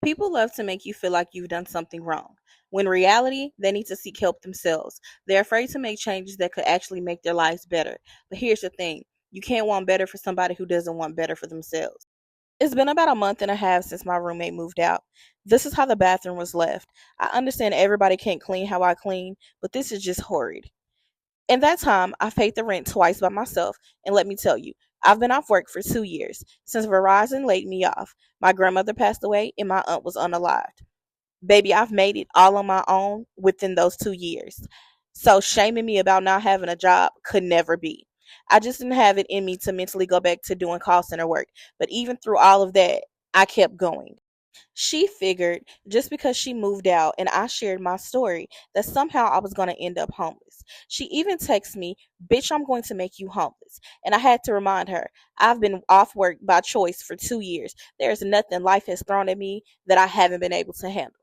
People love to make you feel like you've done something wrong, when in reality, they need to seek help themselves. They're afraid to make changes that could actually make their lives better. But here's the thing, you can't want better for somebody who doesn't want better for themselves. It's been about a month and a half since my roommate moved out. This is how the bathroom was left. I understand everybody can't clean how I clean, but this is just horrid. In that time, I paid the rent twice by myself, and let me tell you, I've been off work for 2 years. Since Verizon laid me off, my grandmother passed away, and my aunt was unalived. Baby, I've made it all on my own within those 2 years. So shaming me about not having a job could never be. I just didn't have it in me to mentally go back to doing call center work. But even through all of that, I kept going. She figured just because she moved out and I shared my story that somehow I was going to end up homeless. She even texted me, "Bitch, I'm going to make you homeless." And I had to remind her, I've been off work by choice for 2 years. There's nothing life has thrown at me that I haven't been able to handle.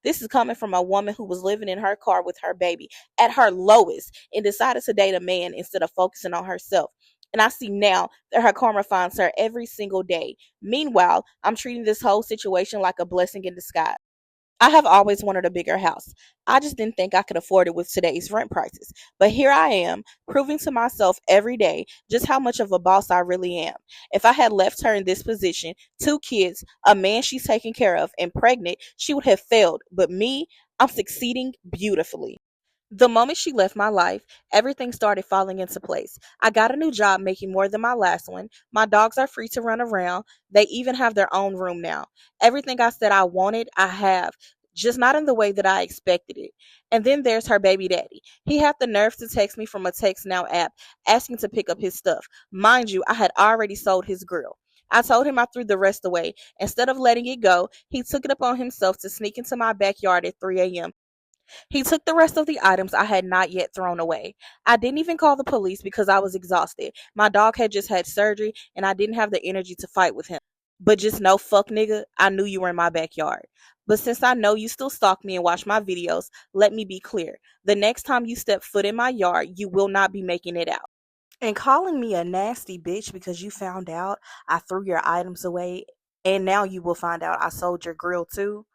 This is coming from a woman who was living in her car with her baby at her lowest and decided to date a man instead of focusing on herself. And I see now that her karma finds her every single day. Meanwhile, I'm treating this whole situation like a blessing in disguise. I have always wanted a bigger house. I just didn't think I could afford it with today's rent prices. But here I am, proving to myself every day just how much of a boss I really am. If I had left her in this position, 2 kids, a man she's taking care of, and pregnant, she would have failed. But me, I'm succeeding beautifully. The moment she left my life, everything started falling into place. I got a new job making more than my last one. My dogs are free to run around. They even have their own room now. Everything I said I wanted, I have, just not in the way that I expected it. And then there's her baby daddy. He had the nerve to text me from a Text Now app asking to pick up his stuff. Mind you, I had already sold his grill. I told him I threw the rest away. Instead of letting it go, he took it upon himself to sneak into my backyard at 3 a.m. He took the rest of the items I had not yet thrown away. I didn't even call the police because I was exhausted. My dog had just had surgery and I didn't have the energy to fight with him. But just know, fuck nigga, I knew you were in my backyard. But since I know you still stalk me and watch my videos, let me be clear. The next time you step foot in my yard, you will not be making it out. And calling me a nasty bitch because you found out I threw your items away and now you will find out I sold your grill too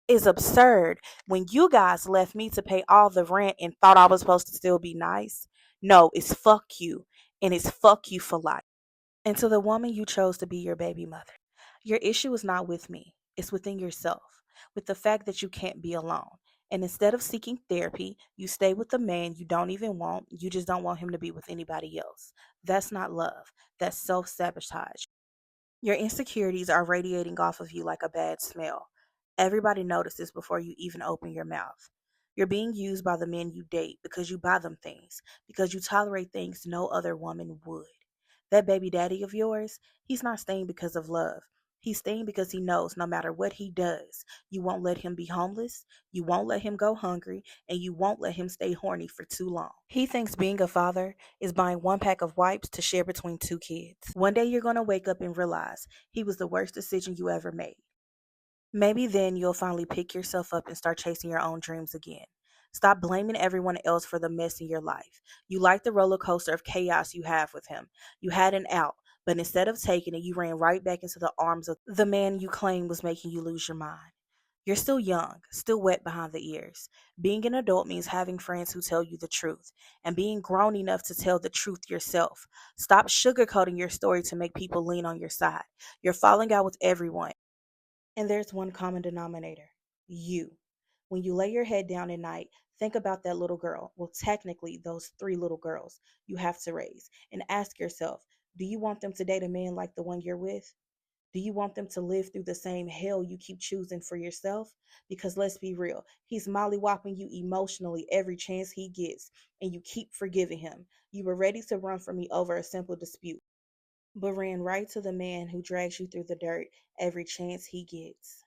is absurd when you guys left me to pay all the rent and thought I was supposed to still be nice. No, it's fuck you. And it's fuck you for life. And to the woman you chose to be your baby mother, your issue is not with me, it's within yourself, with the fact that you can't be alone. And instead of seeking therapy, you stay with the man you don't even want. You just don't want him to be with anybody else. That's not love. That's self sabotage. Your insecurities are radiating off of you like a bad smell. Everybody notices before you even open your mouth. You're being used by the men you date because you buy them things, because you tolerate things no other woman would. That baby daddy of yours, he's not staying because of love. He's staying because he knows no matter what he does, you won't let him be homeless, you won't let him go hungry, and you won't let him stay horny for too long. He thinks being a father is buying one pack of wipes to share between 2 kids. One day you're going to wake up and realize he was the worst decision you ever made. Maybe then you'll finally pick yourself up and start chasing your own dreams again. Stop blaming everyone else for the mess in your life. You like the roller coaster of chaos you have with him. You had an out, but instead of taking it, you ran right back into the arms of the man you claimed was making you lose your mind. You're still young, still wet behind the ears. Being an adult means having friends who tell you the truth, and being grown enough to tell the truth yourself. Stop sugarcoating your story to make people lean on your side. You're falling out with everyone. And there's one common denominator: you. When you lay your head down at night, think about that little girl. Well, technically, those 3 little girls you have to raise. And ask yourself, do you want them to date a man like the one you're with? Do you want them to live through the same hell you keep choosing for yourself? Because let's be real, he's mollywopping you emotionally every chance he gets, and you keep forgiving him. You were ready to run from me over a simple dispute, but ran right to the man who drags you through the dirt every chance he gets.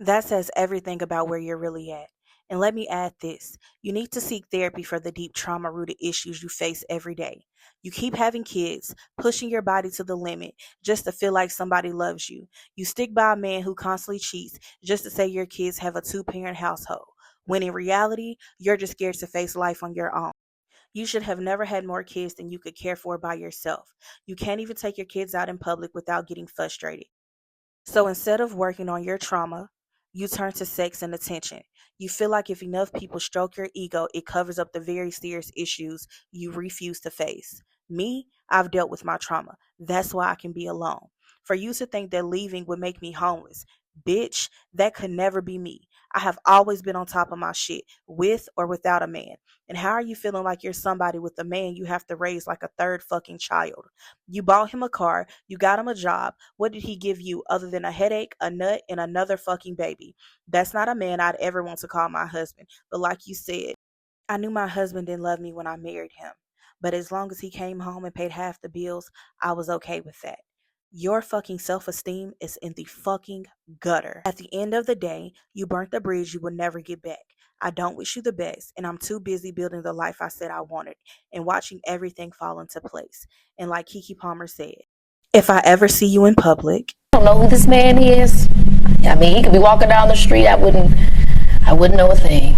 That says everything about where you're really at. And let me add this: you need to seek therapy for the deep trauma rooted issues you face every day. You keep having kids, pushing your body to the limit just to feel like somebody loves you. You stick by a man who constantly cheats just to say your kids have a 2 parent household, when in reality, you're just scared to face life on your own. You should have never had more kids than you could care for by yourself. You can't even take your kids out in public without getting frustrated. So instead of working on your trauma, You turn to sex and attention. You feel like if enough people stroke your ego, it covers up the very serious issues you refuse to face. Me, I've dealt with my trauma. That's why I can be alone. For you to think that leaving would make me homeless, bitch, that could never be me. I have always been on top of my shit, with or without a man. And how are you feeling like you're somebody with a man you have to raise like a third fucking child? You bought him a car, you got him a job. What did he give you other than a headache, a nut, and another fucking baby? That's not a man I'd ever want to call my husband. But like you said, I knew my husband didn't love me when I married him. But as long as he came home and paid half the bills, I was okay with that. Your fucking self esteem is in the fucking gutter. At the end of the day, you burnt the bridge you will never get back. I don't wish you the best, and I'm too busy building the life I said I wanted and watching everything fall into place. And like Keke Palmer said, if I ever see you in public, I don't know who this man is. I mean, he could be walking down the street. I wouldn't know a thing.